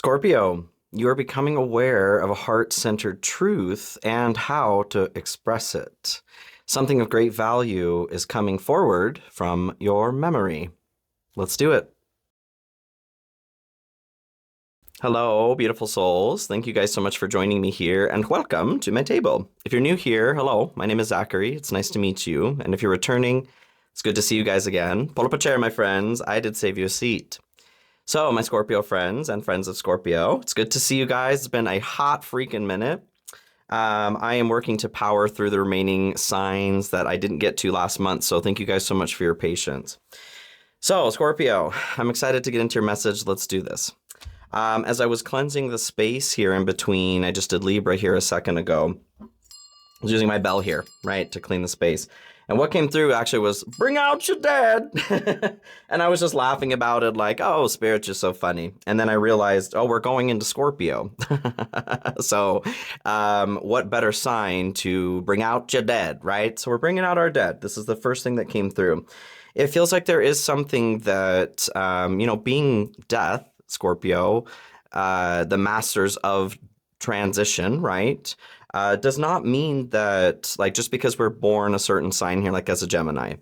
Scorpio, you are becoming aware of a heart-centered truth and how to express it. Something of great value is coming forward from your memory. Let's do it. Hello, beautiful souls. Thank you guys so much for joining me here, and welcome to my table. If you're new here, hello, my name is Zachary. It's nice to meet you. And if you're returning, it's good to see you guys again. Pull up a chair, my friends. I did save you a seat. So, my Scorpio friends and friends of Scorpio, it's good to see you guys. It's been a hot freaking minute. I am working to power through the remaining signs that I didn't get to last month, so thank you guys so much for your patience. So, Scorpio, I'm excited to get into your message. Let's do this. As I was cleansing the space here in between, I just did Libra here a second ago. I was using my bell here, right, to clean the space. And what came through actually was, bring out your dad. And I was just laughing about it like, oh, Spirit's just so funny. And then I realized, oh, we're going into Scorpio. So what better sign to bring out your dead, right? So we're bringing out our dead. This is the first thing that came through. It feels like there is something that, being death, Scorpio, the masters of transition, right? Does not mean that, like, just because we're born a certain sign here, like as a Gemini.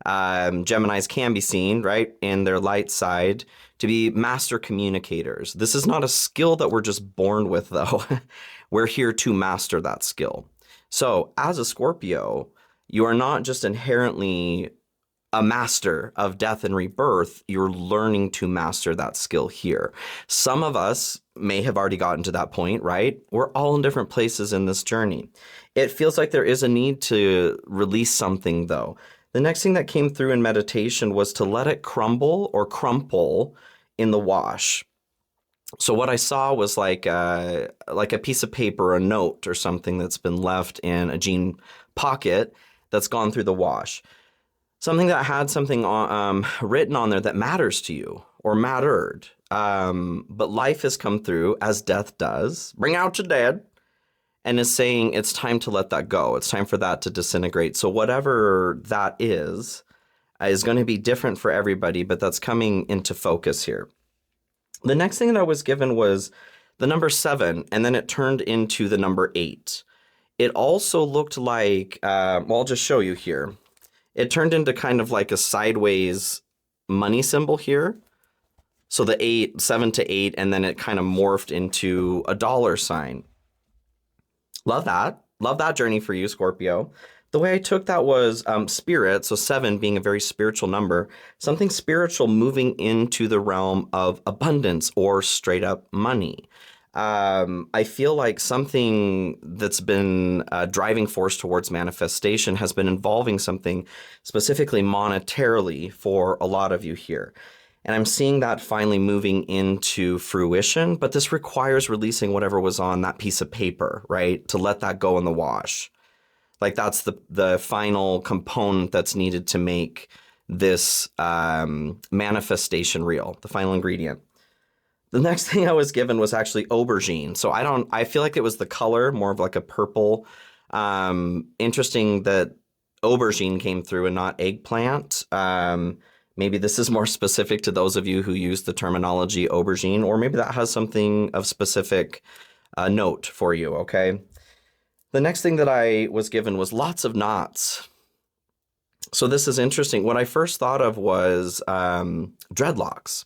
Geminis can be seen, right, in their light side to be master communicators. This is not a skill that we're just born with, though. We're here to master that skill. So as a Scorpio, you are not just inherently a master of death and rebirth, you're learning to master that skill here. Some of us may have already gotten to that point, right? We're all in different places in this journey. It feels like there is a need to release something, though. The next thing that came through in meditation was to let it crumble or crumple in the wash. So what I saw was like a piece of paper, a note or something that's been left in a jean pocket that's gone through the wash. Something that had something written on there that matters to you or mattered. But life has come through, as death does, bring out your dead, and is saying it's time to let that go. It's time for that to disintegrate. So whatever that is going to be different for everybody, but that's coming into focus here. The next thing that I was given was the number 7, and then it turned into the number 8. It also looked like, I'll just show you here. It turned into kind of like a sideways money symbol here. So the 7 to 8, and then it kind of morphed into a dollar sign. Love that. Love that journey for you, Scorpio. The way I took that was spirit, so 7 being a very spiritual number, something spiritual moving into the realm of abundance or straight up money. I feel like something that's been a driving force towards manifestation has been involving something specifically monetarily for a lot of you here. And I'm seeing that finally moving into fruition, but this requires releasing whatever was on that piece of paper, right? To let that go in the wash. Like that's the final component that's needed to make this manifestation real, the final ingredient. The next thing I was given was actually aubergine. So I feel like it was the color, more of like a purple. Interesting that aubergine came through and not eggplant. Maybe this is more specific to those of you who use the terminology aubergine, or maybe that has something of specific note for you, okay? The next thing that I was given was lots of knots. So this is interesting. What I first thought of was dreadlocks.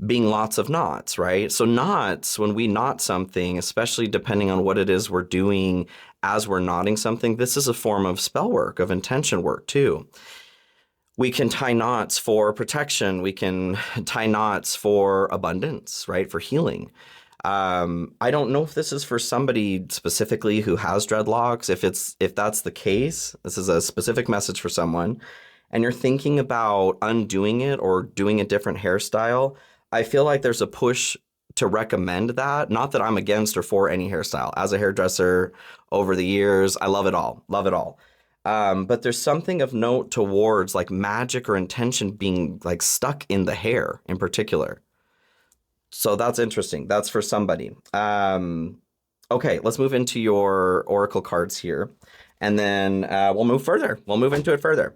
Being lots of knots, right? So knots, when we knot something, especially depending on what it is we're doing as we're knotting something, this is a form of spell work, of intention work too. We can tie knots for protection. We can tie knots for abundance, right? For healing. I don't know if this is for somebody specifically who has dreadlocks. If that's the case, this is a specific message for someone, and you're thinking about undoing it or doing a different hairstyle. I feel like there's a push to recommend that. Not that I'm against or for any hairstyle. As a hairdresser over the years, I love it all. Love it all. But there's something of note towards like magic or intention being like stuck in the hair in particular. So that's interesting. That's for somebody. Okay, let's move into your oracle cards here. And then we'll move further. We'll move into it further.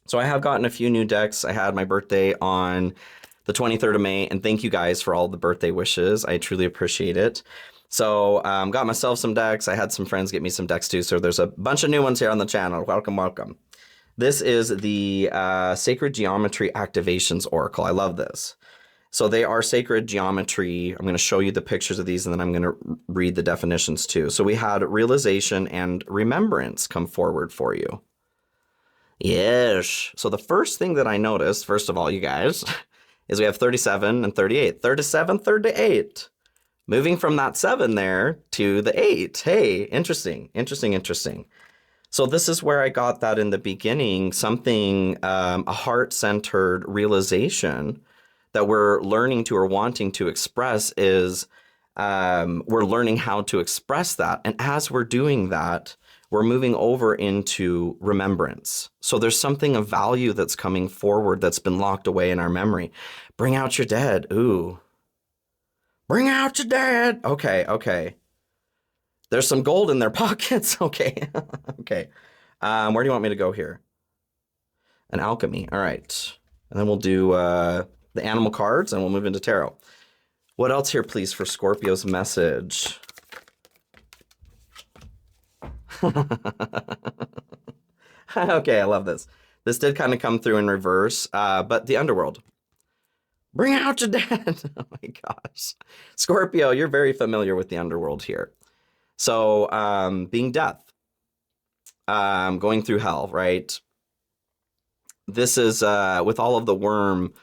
So I have gotten a few new decks. I had my birthday on the 23rd of May. And thank you guys for all the birthday wishes. I truly appreciate it. So got myself some decks. I had some friends get me some decks too. So there's a bunch of new ones here on the channel. Welcome, welcome. This is the Sacred Geometry Activations Oracle. I love this. So they are sacred geometry. I'm going to show you the pictures of these, and then I'm going to read the definitions too. So we had realization and remembrance come forward for you. Yes. So the first thing that I noticed, first of all, you guys, is we have 37 and 38. 37, 38. Moving from that 7 there to the 8. Hey, interesting, interesting, interesting. So this is where I got that in the beginning, something, a heart-centered realization that we're learning to or wanting to express is we're learning how to express that. And as we're doing that, we're moving over into remembrance. So there's something of value that's coming forward that's been locked away in our memory. Bring out your dead. Ooh. Bring out your dead. Okay, okay. There's some gold in their pockets. Okay, okay. Where do you want me to go here? An alchemy. All right. And then we'll do the animal cards, and we'll move into tarot. What else here, please, for Scorpio's message? Okay, I love this. This did kind of come through in reverse, but the underworld. Bring out your dead. Oh my gosh. Scorpio, you're very familiar with the underworld here. So being death, going through hell, right? This is with all of the worm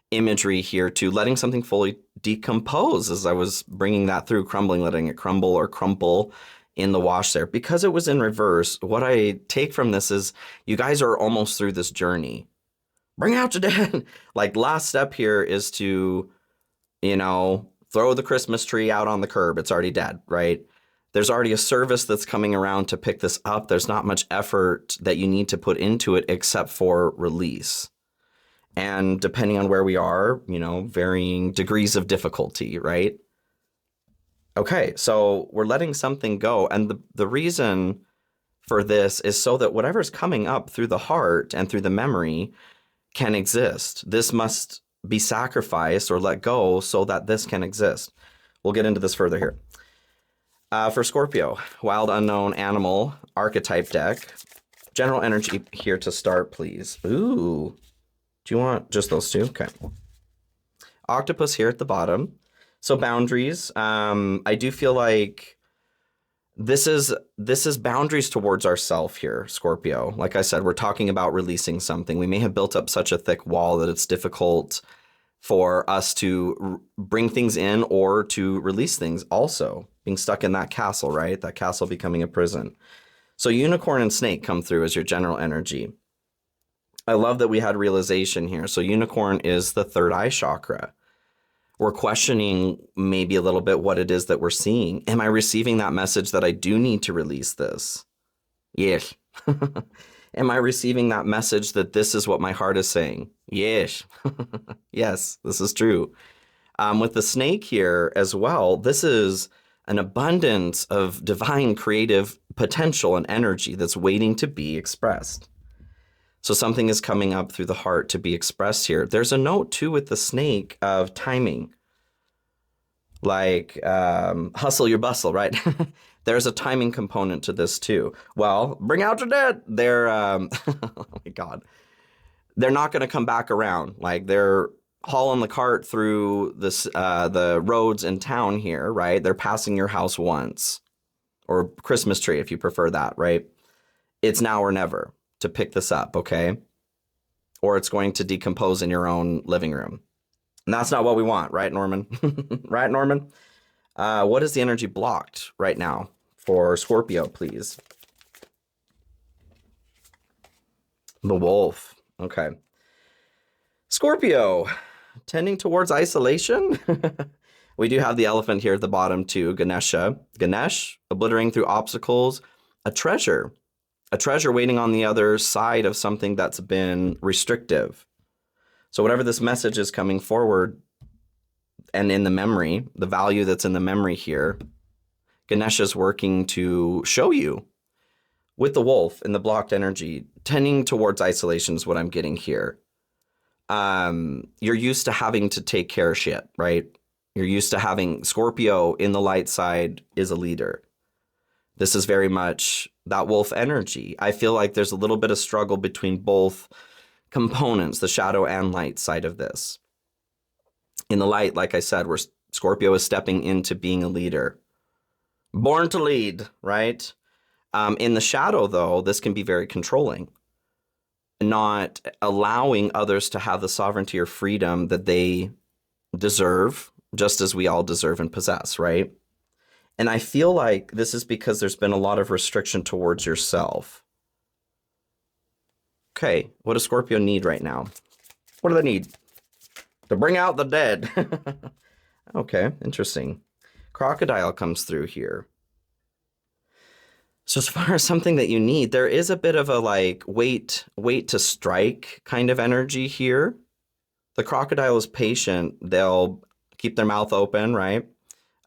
imagery here too, letting something fully decompose as I was bringing that through, crumbling, letting it crumble or crumple in the wash there. Because it was in reverse, what I take from this is you guys are almost through this journey. Bring out your dead. Like last step here is to, you know, throw the Christmas tree out on the curb. It's already dead, right? There's already a service that's coming around to pick this up. There's not much effort that you need to put into it except for release. And depending on where we are, you know, varying degrees of difficulty, right? Okay, so we're letting something go. And the reason for this is so that whatever's coming up through the heart and through the memory can exist. This must be sacrificed or let go so that this can exist. We'll get into this further here. For Scorpio, Wild Unknown Animal Archetype deck. General energy here to start, please. Ooh. Do you want just those two? Okay. Octopus here at the bottom. So boundaries. I do feel like this is boundaries towards ourself here, Scorpio. Like I said, we're talking about releasing something. We may have built up such a thick wall that it's difficult for us to bring things in or to release things also. Being stuck in that castle, right? That castle becoming a prison. So unicorn and snake come through as your general energy. I love that we had realization here. So unicorn is the third eye chakra. We're questioning maybe a little bit what it is that we're seeing. Am I receiving that message that I do need to release this? Yes. Am I receiving that message that this is what my heart is saying? Yes. Yes, this is true. With the snake here as well, this is an abundance of divine creative potential and energy that's waiting to be expressed. So something is coming up through the heart to be expressed here. There's a note too with the snake of timing. Like hustle your bustle, right? There's a timing component to this too. Well, bring out your dead. They're, oh my God. They're not going to come back around. Like they're hauling the cart through this, the roads in town here, right? They're passing your house once. Or Christmas tree if you prefer that, right? It's now or never to pick this up, okay? Or it's going to decompose in your own living room. And that's not what we want, right, Norman? Right, Norman? What is the energy blocked right now for Scorpio, please? The wolf. Okay. Scorpio, tending towards isolation. We do have the elephant here at the bottom too, Ganesha. Ganesh, obliterating through obstacles, a treasure waiting on the other side of something that's been restrictive. So whatever this message is coming forward and in the memory, the value that's in the memory here, Ganesha is working to show you with the wolf and the blocked energy, tending towards isolation is what I'm getting here. you're used to having to take care of shit, right? You're used to having Scorpio in the light side is a leader. This is very much that wolf energy. I feel like there's a little bit of struggle between both components, the shadow and light side of this. In the light, like I said, where Scorpio is stepping into being a leader. Born to lead, right? In the shadow, though, this can be very controlling. Not allowing others to have the sovereignty or freedom that they deserve, just as we all deserve and possess, right? And I feel like this is because there's been a lot of restriction towards yourself. Okay, what does Scorpio need right now? What do they need? To bring out the dead. Okay, interesting. Crocodile comes through here. So as far as something that you need, there is a bit of a like wait to strike kind of energy here. The crocodile is patient. They'll keep their mouth open, right?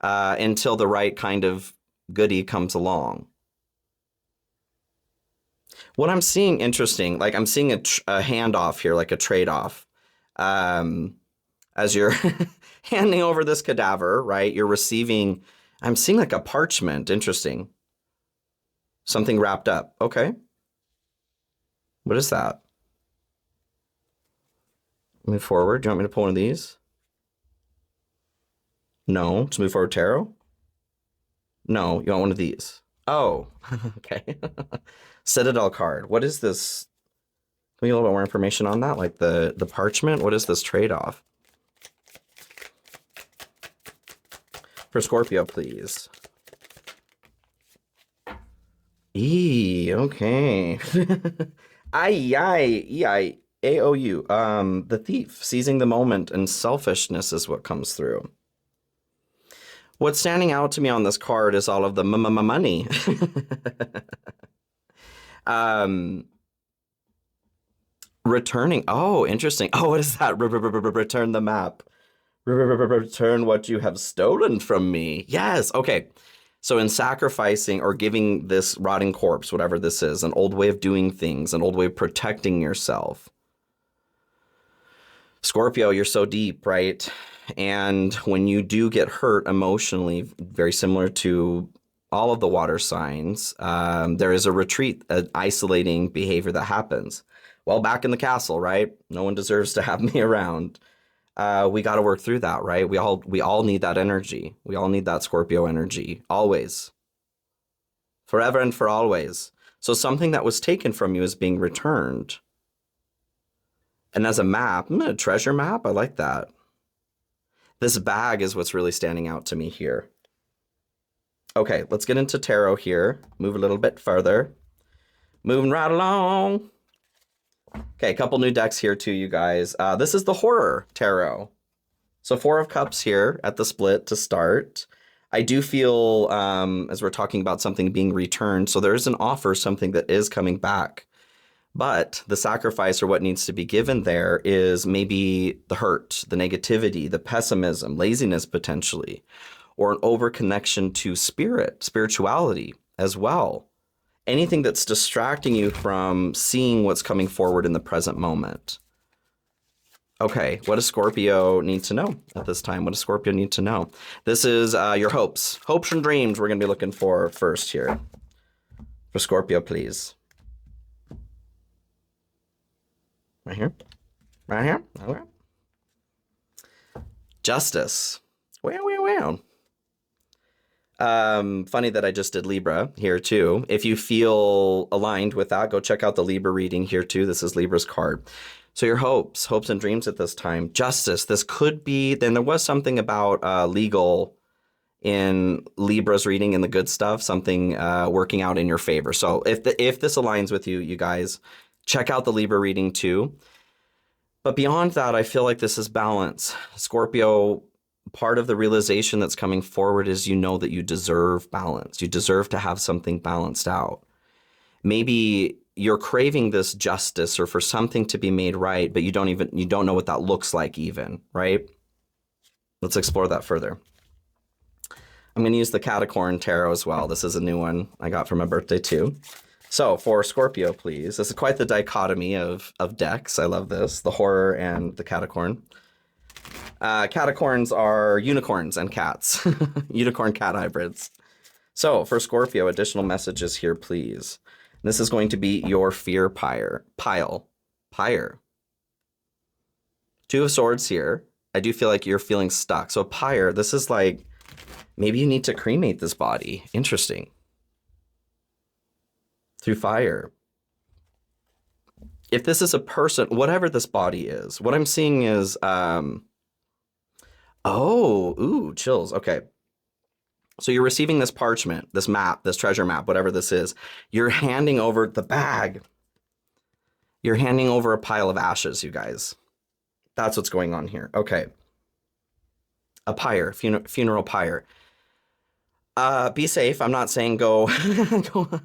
Until the right kind of goodie comes along. What I'm seeing interesting, like I'm seeing a handoff here, like a trade-off. As you're handing over this cadaver, right? You're receiving, I'm seeing like a parchment. Interesting. Something wrapped up. Okay. What is that? Move forward. Do you want me to pull one of these? No. Just move forward, tarot? No. You want one of these? Oh, okay. Citadel card. What is this? Can we get a little bit more information on that? Like the parchment? What is this trade-off? For Scorpio, please. Okay. E-I-A-O-U. The thief, seizing the moment, and selfishness is what comes through. What's standing out to me on this card is all of the money. Returning. Oh, interesting. Oh, what is that? Return the map. Return what you have stolen from me. Yes. Okay. So in sacrificing or giving this rotting corpse, whatever this is, an old way of doing things, an old way of protecting yourself. Scorpio, you're so deep, right? And when you do get hurt emotionally, very similar to all of the water signs, there is a retreat, an isolating behavior that happens. Well, back in the castle, right? No one deserves to have me around. We got to work through that, right? We all need that energy. We all need that Scorpio energy, always. Forever and for always. So something that was taken from you is being returned. And as a map, a treasure map, I like that. This bag is what's really standing out to me here. Okay, let's get into tarot here. Move a little bit further. Moving right along. Okay, a couple new decks here too, you guys. This is the Horror Tarot. So 4 of Cups here at the split to start. I do feel, as we're talking about something being returned, so there is an offer, something that is coming back. But the sacrifice or what needs to be given there is maybe the hurt, the negativity, the pessimism, laziness potentially, or an overconnection to spirituality as well. Anything that's distracting you from seeing what's coming forward in the present moment. Okay, what does Scorpio need to know at this time? What does Scorpio need to know? This is your hopes. Hopes and dreams we're going to be looking for first here. For Scorpio, please. Right here? Right here? Okay. Justice. Wow. Funny that I just did Libra here too. If you feel aligned with that, go check out the Libra reading here too. This is Libra's card. So your hopes and dreams at this time. Justice. This could be, then there was something about legal in Libra's reading in the good stuff, something working out in your favor. So if this aligns with you, you guys, check out the Libra reading too. But beyond that, I feel like this is balance. Scorpio, part of the realization that's coming forward is you know that you deserve balance. You deserve to have something balanced out. Maybe you're craving this justice or for something to be made right, but you don't know what that looks like even, right? Let's explore that further. I'm going to use the Catacorn Tarot as well. This is a new one I got for my birthday too. So for Scorpio, please. This is quite the dichotomy of decks. I love this. The horror and the catacorn. Catacorns are unicorns and cats. Unicorn cat hybrids. So for Scorpio, additional messages here, please. This is going to be your fear pile. Pyre. Two of Swords here. I do feel like you're feeling stuck. So pyre, this is like, maybe you need to cremate this body. Interesting. Through fire. If this is a person, whatever this body is, what I'm seeing is, chills. Okay. So you're receiving this parchment, this map, this treasure map, whatever this is. You're handing over the bag. You're handing over a pile of ashes, you guys. That's what's going on here. Okay. A pyre, funeral pyre. Be safe. I'm not saying go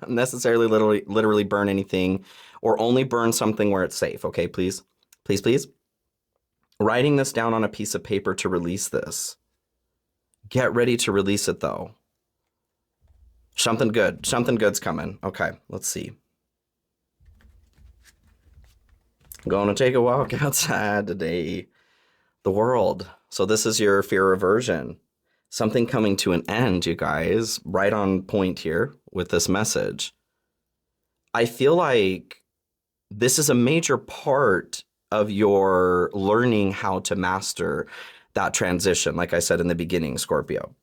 necessarily literally burn anything, or only burn something where it's safe. Okay, please. Please, please. Writing this down on a piece of paper to release this. Get ready to release it though. Something good's coming. Okay, let's see. Going to take a walk outside today. The world. So this is your fear aversion. Something coming to an end, you guys. Right on point here with this message. I feel like this is a major part of your learning how to master that transition, like I said in the beginning, Scorpio.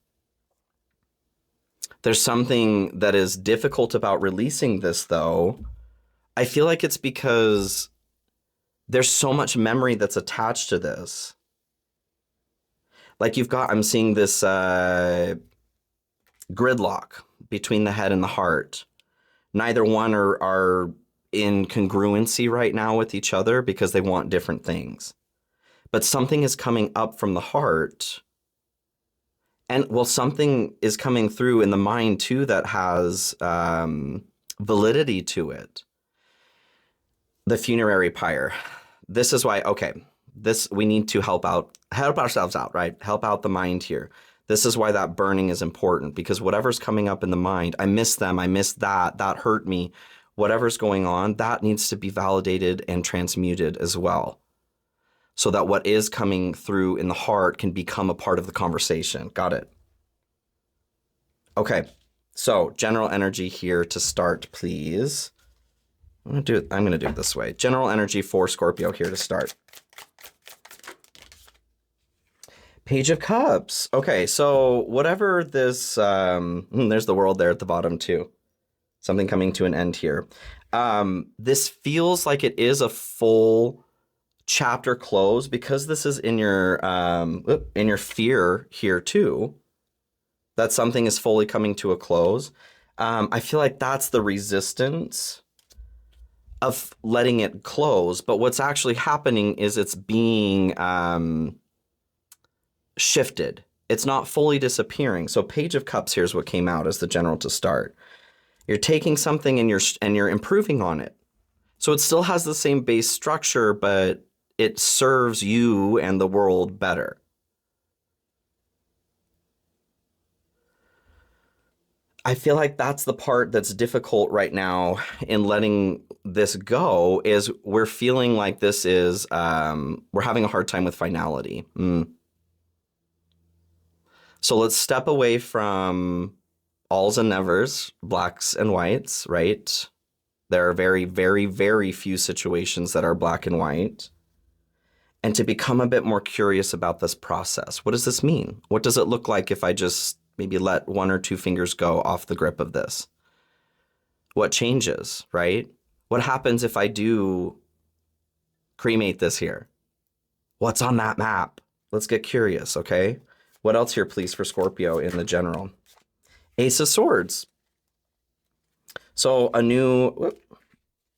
There's something that is difficult about releasing this, though. I feel like it's because there's so much memory that's attached to this. Like I'm seeing this gridlock between the head and the heart. Neither one are in congruency right now with each other because they want different things. But something is coming up from the heart. And something is coming through in the mind too that has validity to it. The funerary pyre. This is why, okay, we need to help ourselves out, right? Help out the mind here. This is why that burning is important, because whatever's coming up in the mind, I miss them, I miss that hurt me, whatever's going on, that needs to be validated and transmuted as well. So that what is coming through in the heart can become a part of the conversation. Got it? Okay, so general energy here to start, please. I'm gonna do it this way. General energy for Scorpio here to start. Page of Cups. Okay, so whatever this, there's the world there at the bottom too. Something coming to an end here. This feels like it is a full chapter close because this is in your fear here too. That something is fully coming to a close. I feel like that's the resistance of letting it close, but what's actually happening is it's being shifted. It's not fully disappearing. So Page of Cups, here's what came out as the general to start. You're taking something and you're improving on it. So it still has the same base structure, but it serves you and the world better. I feel like that's the part that's difficult right now in letting this go, is we're feeling like this is, we're having a hard time with finality. So let's step away from alls and nevers, blacks and whites, right? There are very, very, very few situations that are black and white. And to become a bit more curious about this process. What does this mean? What does it look like if I just maybe let one or two fingers go off the grip of this? What changes, right? What happens if I do cremate this here? What's on that map? Let's get curious, okay? What else here, please, for Scorpio in the general? Ace of Swords. So you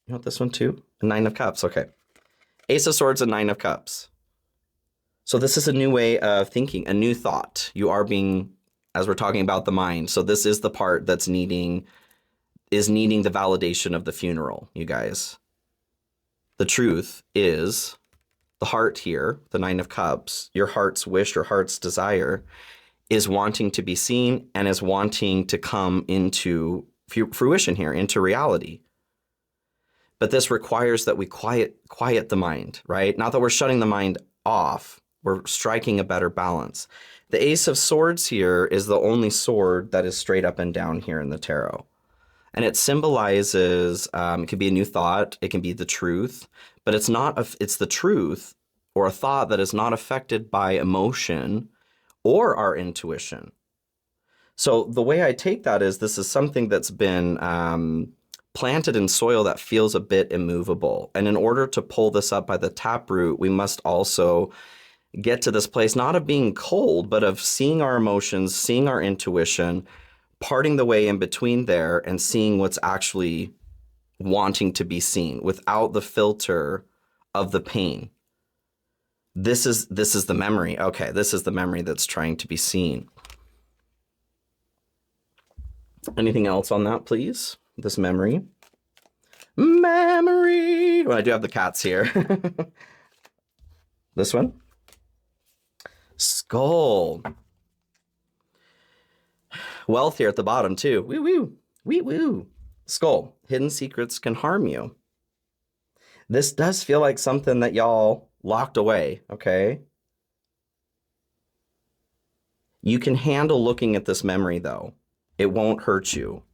want this one too? A Nine of Cups, okay. Ace of Swords and Nine of Cups. So this is a new way of thinking, a new thought. You are being, as we're talking about the mind, so this is the part that's needing the validation of the funeral, you guys. The truth is, the heart here, the Nine of Cups, your heart's wish, your heart's desire, is wanting to be seen and is wanting to come into fruition here, into reality. But this requires that we quiet the mind, right? Not that we're shutting the mind off. We're striking a better balance. The Ace of Swords here is the only sword that is straight up and down here in the tarot. And it symbolizes, it can be a new thought, it can be the truth, but it's the truth or a thought that is not affected by emotion or our intuition. So the way I take that is this is something that's been planted in soil that feels a bit immovable. And in order to pull this up by the taproot, we must also get to this place, not of being cold, but of seeing our emotions, seeing our intuition, parting the way in between there and seeing what's actually wanting to be seen without the filter of the pain. This is the memory. Okay, this is the memory that's trying to be seen. Anything else on that, please? This memory. Memory. Well, I do have the cats here. This one. Skull. Wealth here at the bottom too. Woo woo. Wee woo. Skull. Hidden secrets can harm you. This does feel like something that y'all locked away, okay? You can handle looking at this memory though. It won't hurt you.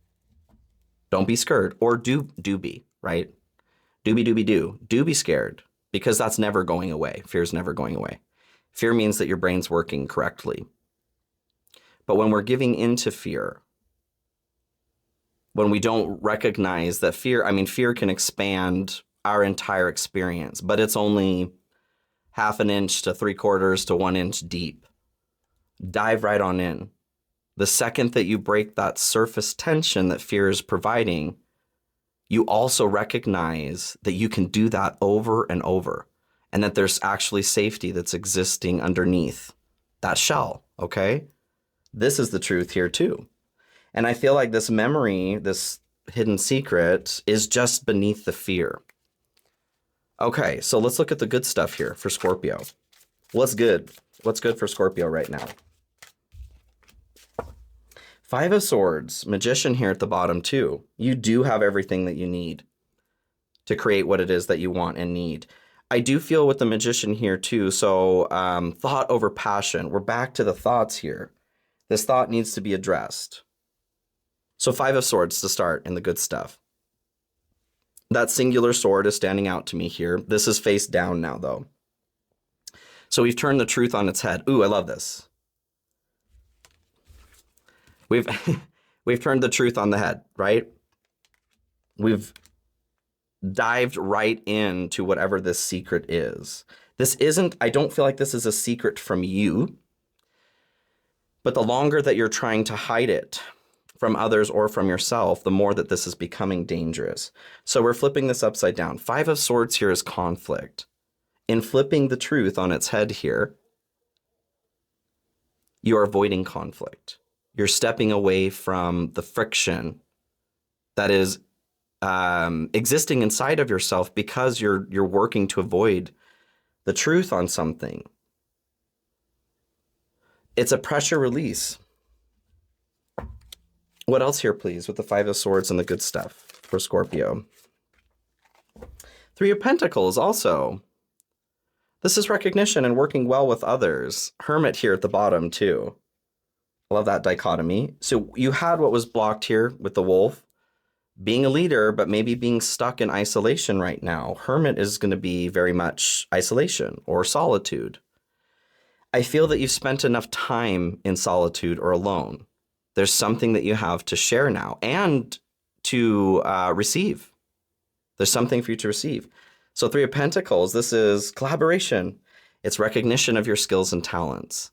Don't be scared, or do be, right? Do be scared, because that's never going away. Fear's never going away. Fear means that your brain's working correctly. But when we're giving into fear, when we don't recognize that fear can expand our entire experience, but it's only 1/2 inch to 3/4 to 1 inch deep. Dive right on in. The second that you break that surface tension that fear is providing, you also recognize that you can do that over and over, and that there's actually safety that's existing underneath that shell, okay? This is the truth here too. And I feel like this memory, this hidden secret, is just beneath the fear. Okay, so let's look at the good stuff here for Scorpio. What's good? What's good for Scorpio right now? 5 of Swords, Magician here at the bottom too. You do have everything that you need to create what it is that you want and need. I do feel with the Magician here too, so thought over passion. We're back to the thoughts here. This thought needs to be addressed. So 5 of Swords to start in the good stuff. That singular sword is standing out to me here. This is face down now though. So we've turned the truth on its head. Ooh, I love this. We've turned the truth on the head, right? We've dived right into whatever this secret is. I don't feel like this is a secret from you, but the longer that you're trying to hide it from others or from yourself, the more that this is becoming dangerous. So we're flipping this upside down. 5 of Swords here is conflict. In flipping the truth on its head here, you are avoiding conflict. You're stepping away from the friction that is existing inside of yourself because you're working to avoid the truth on something. It's a pressure release. What else here, please, with the 5 of Swords and the good stuff for Scorpio? 3 of Pentacles also. This is recognition and working well with others. Hermit here at the bottom too. I love that dichotomy. So you had what was blocked here with the wolf, being a leader, but maybe being stuck in isolation right now. Hermit is going to be very much isolation or solitude. I feel that you've spent enough time in solitude or alone. There's something that you have to share now and to receive. There's something for you to receive. So 3 of Pentacles, this is collaboration. It's recognition of your skills and talents.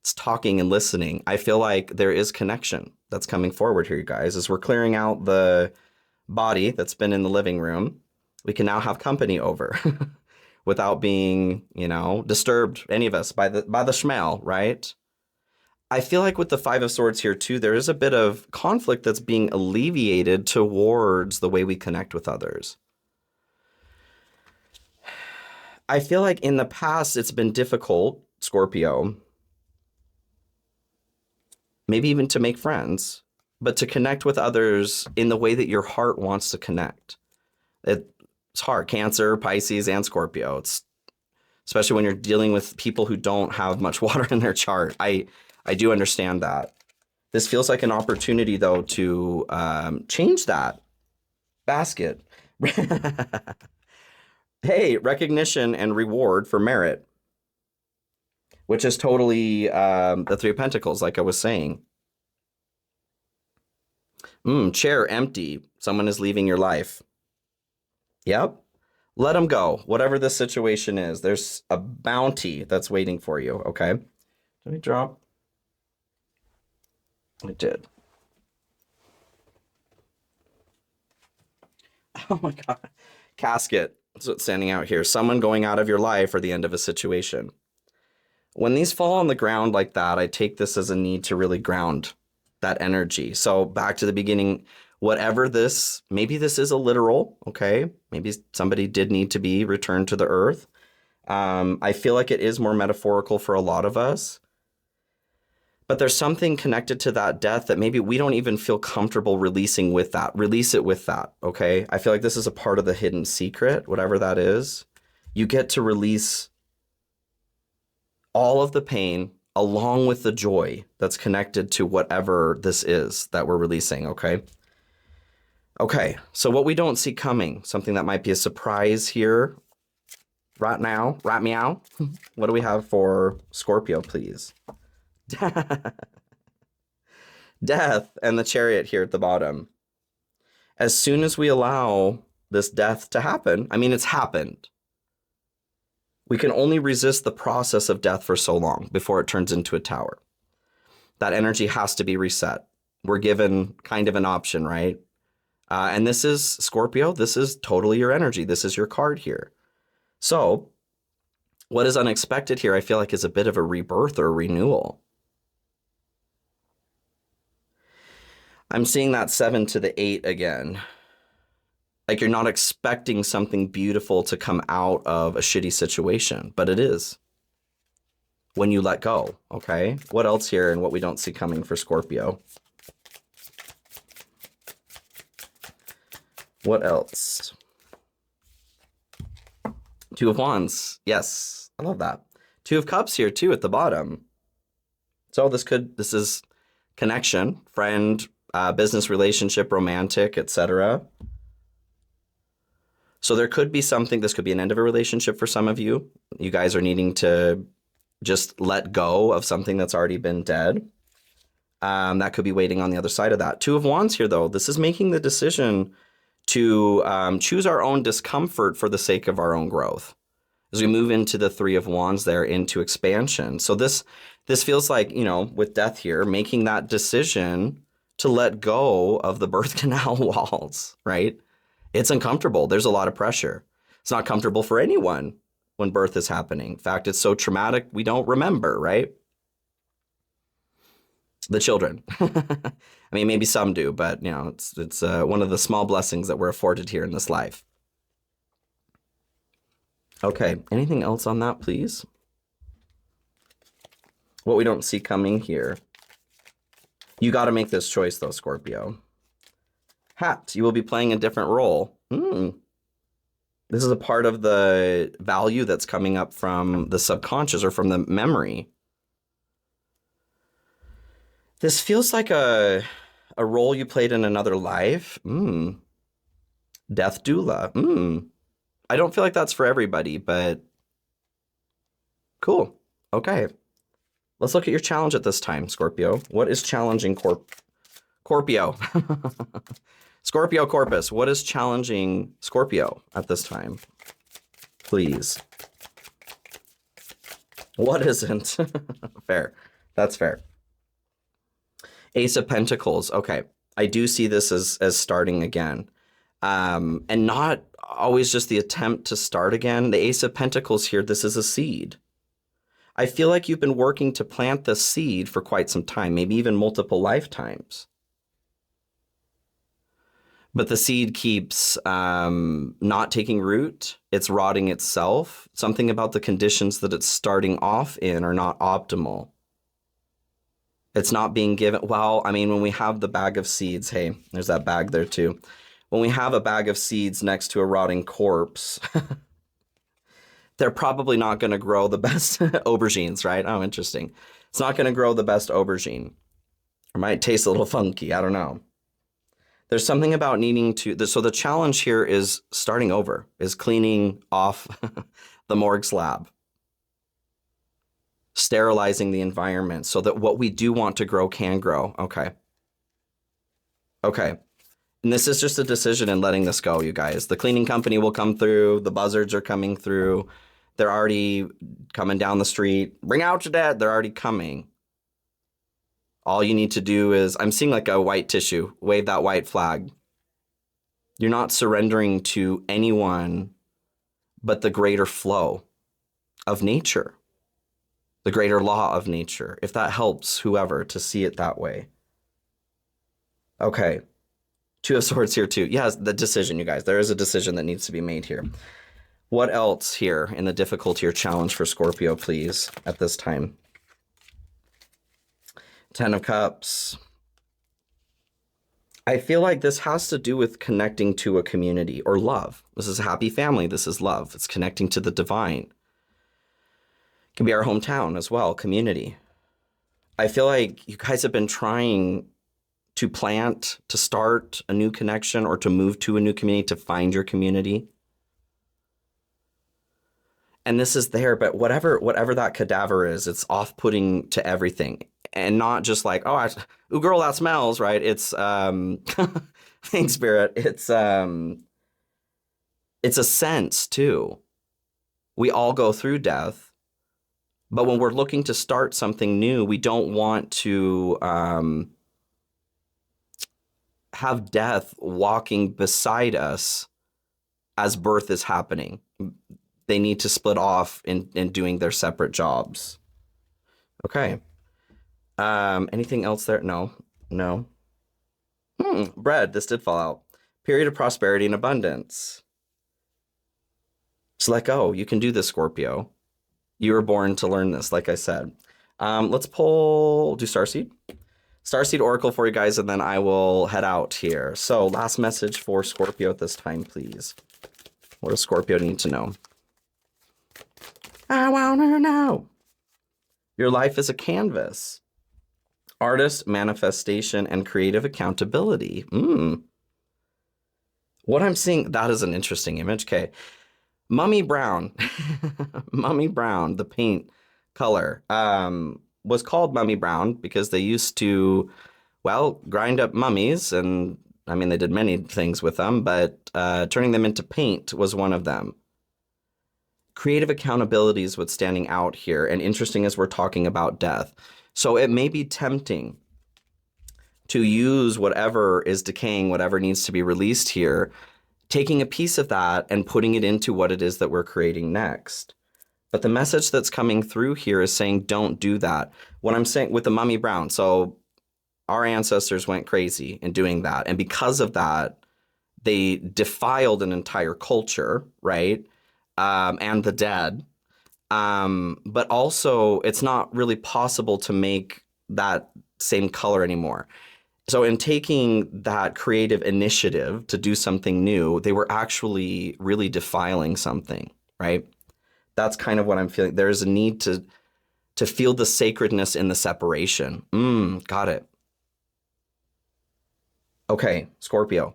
It's talking and listening. I feel like there is connection that's coming forward here, you guys. As we're clearing out the body that's been in the living room, we can now have company over without being, disturbed, any of us, by the smell, right? I feel like with the 5 of Swords here too, there is a bit of conflict that's being alleviated towards the way we connect with others. I feel like in the past, it's been difficult, Scorpio, maybe even to make friends, but to connect with others in the way that your heart wants to connect. It's hard. Cancer, Pisces, and Scorpio. It's especially when you're dealing with people who don't have much water in their chart. I do understand that. This feels like an opportunity, though, to change that basket. Hey, recognition and reward for merit, which is totally the Three of Pentacles, like I was saying. Chair empty. Someone is leaving your life. Yep. Let them go. Whatever the situation is, there's a bounty that's waiting for you, okay? Let me drop. I did. Oh my God. Casket. That's what's standing out here. Someone going out of your life or the end of a situation. When these fall on the ground like that, I take this as a need to really ground that energy. So back to the beginning, whatever this, maybe this is a literal, okay? Maybe somebody did need to be returned to the earth. I feel like it is more metaphorical for a lot of us. But there's something connected to that death that maybe we don't even feel comfortable releasing with that. Release it with that, okay? I feel like this is a part of the hidden secret, whatever that is. You get to release all of the pain along with the joy that's connected to whatever this is that we're releasing, okay? Okay, so what we don't see coming, something that might be a surprise here right now, right meow. What do we have for Scorpio, please? Death and the Chariot here at the bottom. As soon as we allow this death to happen, I mean, it's happened. We can only resist the process of death for so long before it turns into a tower. That energy has to be reset. We're given kind of an option, right? And this is Scorpio. This is totally your energy. This is your card here. So what is unexpected here, I feel like, is a bit of a rebirth or a renewal. I'm seeing that 7 to the 8 again. Like you're not expecting something beautiful to come out of a shitty situation, but it is when you let go, okay? What else here and what we don't see coming for Scorpio? What else? Two of Wands. Yes, I love that. Two of Cups here too at the bottom. So this is connection, friend, business relationship, romantic, etc. So there could be something, this could be an end of a relationship for some of you. You guys are needing to just let go of something that's already been dead. That could be waiting on the other side of that. Two of Wands here though, this is making the decision to choose our own discomfort for the sake of our own growth. As we move into the Three of Wands there, into expansion. So this feels like, you know, with death here, making that decision to let go of the birth canal walls, right? It's uncomfortable. There's a lot of pressure. It's not comfortable for anyone when birth is happening. In fact, it's so traumatic, we don't remember, right? The children. I mean, maybe some do, but you know, it's one of the small blessings that we're afforded here in this life. Okay, anything else on that, please? What we don't see coming here. You got to make this choice though, Scorpio. Hat, you will be playing a different role. This is a part of the value that's coming up from the subconscious or from the memory. This feels like a role you played in another life. Death doula. I don't feel like that's for everybody, but cool. Okay. Let's look at your challenge at this time, Scorpio. What is challenging Scorpio? Scorpio Corpus, what is challenging Scorpio at this time? Please. What isn't? Fair. That's fair. Ace of Pentacles. Okay. I do see this as starting again. And not always just the attempt to start again. The Ace of Pentacles here, this is a seed. I feel like you've been working to plant the seed for quite some time, maybe even multiple lifetimes. But the seed keeps not taking root. It's rotting itself. Something about the conditions that it's starting off in are not optimal. It's not being given, well, I mean, when we have the bag of seeds, hey, there's that bag there too. when we have a bag of seeds next to a rotting corpse, they're probably not going to grow the best aubergines, right? Oh, interesting. It's not going to grow the best aubergine. It might taste a little funky. I don't know. There's something about needing to, so the challenge here is starting over, is cleaning off the morgue slab, sterilizing the environment so that what we do want to grow can grow. Okay. Okay. And this is just a decision in letting this go, you guys. The cleaning company will come through. The buzzards are coming through. They're already coming down the street. Bring out your dad. They're already coming. All you need to do is, I'm seeing like a white tissue. Wave that white flag. You're not surrendering to anyone but the greater flow of nature, the greater law of nature, if that helps whoever to see it that way. Okay. Two of Swords here too. Yes, the decision, you guys. There is a decision that needs to be made here. What else here in the difficulty or challenge for Scorpio, please, at this time? 10 of Cups. I feel like this has to do with connecting to a community or love. This is a happy family. This is love. It's connecting to the divine. It can be our hometown as well, community. I feel like you guys have been trying to plant, to start a new connection or to move to a new community, to find your community. And this is there, but whatever that cadaver is, it's off-putting to everything. And not just like, oh, ooh, girl, that smells, right? It's, thanks, Spirit. It's a sense too. We all go through death, but when we're looking to start something new, we don't want to have death walking beside us as birth is happening. They need to split off in doing their separate jobs. Okay. Anything else there? No. Bread. This did fall out. Period of prosperity and abundance. Just let go. You can do this, Scorpio. You were born to learn this, like I said. Let's do Starseed. Starseed Oracle for you guys, and then I will head out here. So last message for Scorpio at this time, please. What does Scorpio need to know? I want to know. Your life is a canvas. Artist, manifestation, and creative accountability. What I'm seeing, that is an interesting image. Okay. Mummy Brown. Mummy Brown, the paint color, was called Mummy Brown because they used to, well, grind up mummies. And I mean, they did many things with them, but turning them into paint was one of them. Creative accountability is what's standing out here. And interesting as we're talking about death. So it may be tempting to use whatever is decaying, whatever needs to be released here, taking a piece of that and putting it into what it is that we're creating next. But the message that's coming through here is saying, don't do that. What I'm saying with the Mummy Brown, so our ancestors went crazy in doing that. And because of that, they defiled an entire culture, right? And the dead. But also, it's not really possible to make that same color anymore. So in taking that creative initiative to do something new, they were actually really defiling something, right? That's kind of what I'm feeling. There's a need to feel the sacredness in the separation. Got it. Okay, Scorpio.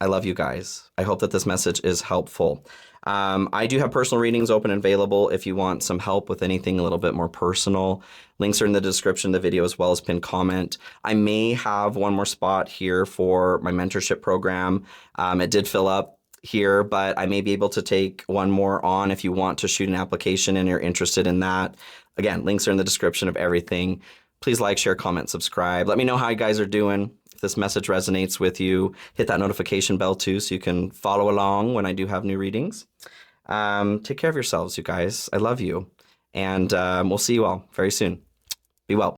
I love you guys. I hope that this message is helpful. I do have personal readings open and available if you want some help with anything a little bit more personal. Links are in the description of the video as well as pinned comment. I may have one more spot here for my mentorship program. It did fill up here, but I may be able to take one more on if you want to shoot an application and you're interested in that. Again, links are in the description of everything. Please like, share, comment, subscribe. Let me know how you guys are doing. If this message resonates with you, hit that notification bell too so you can follow along when I do have new readings. Take care of yourselves, you guys. I love you. And we'll see you all very soon. Be well.